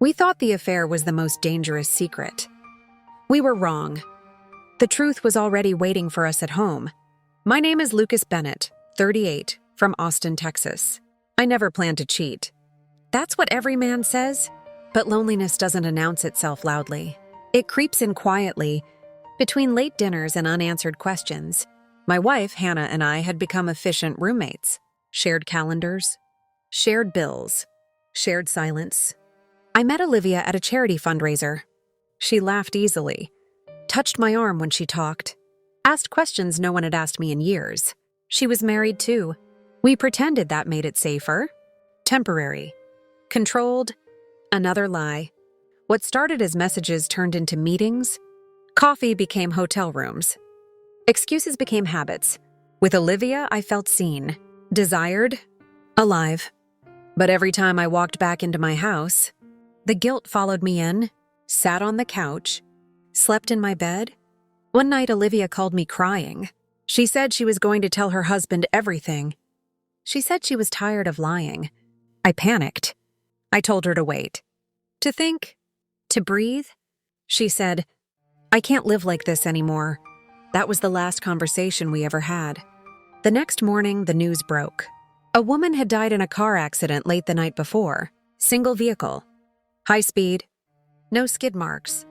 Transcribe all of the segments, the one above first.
We thought the affair was the most dangerous secret. We were wrong. The truth was already waiting for us at home. My name is Lucas Bennett, 38, from Austin, Texas. I never planned to cheat. That's what every man says, but loneliness doesn't announce itself loudly. It creeps in quietly, between late dinners and unanswered questions. My wife, Hannah, and I had become efficient roommates. Shared calendars, shared bills, shared silence. I met Olivia at a charity fundraiser. She laughed easily, touched my arm when she talked, asked questions no one had asked me in years. She was married too. We pretended that made it safer. Temporary. Controlled. Another lie. What started as messages turned into meetings. Coffee became hotel rooms. Excuses became habits. With Olivia, I felt seen, desired, alive. But every time I walked back into my house, the guilt followed me in, sat on the couch, slept in my bed. One night, Olivia called me crying. She said she was going to tell her husband everything. She said she was tired of lying. I panicked. I told her to wait. To think. To breathe. She said, "I can't live like this anymore." That was the last conversation we ever had. The next morning, the news broke. A woman had died in a car accident late the night before. Single vehicle. High speed. No skid marks.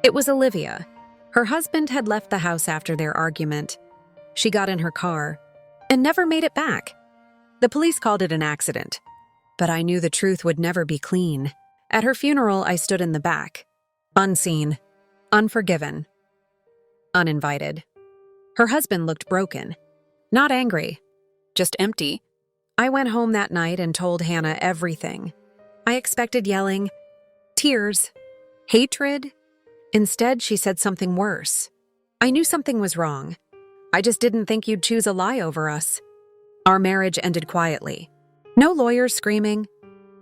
It was Olivia. Her husband had left the house after their argument. She got in her car and never made it back. The police called it an accident. But I knew the truth would never be clean. At her funeral, I stood in the back. Unseen. Unforgiven. Uninvited. Her husband looked broken. Not angry. Just empty. I went home that night and told Hannah everything. I expected yelling, tears, hatred. Instead, she said something worse. I knew something was wrong. I just didn't think you'd choose a lie over us. Our marriage ended quietly. No lawyers screaming.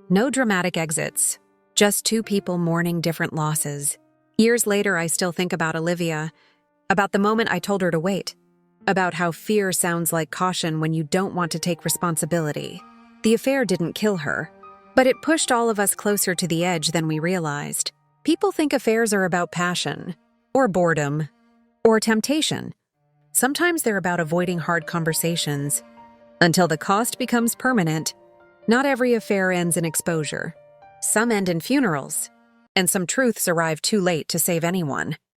No dramatic exits. Just two people mourning different losses. Years later, I still think about Olivia, about the moment I told her to wait, about how fear sounds like caution when you don't want to take responsibility. The affair didn't kill her, but it pushed all of us closer to the edge than we realized. People think affairs are about passion, or boredom, or temptation. Sometimes they're about avoiding hard conversations. Until the cost becomes permanent, not every affair ends in exposure. Some end in funerals, and some truths arrive too late to save anyone.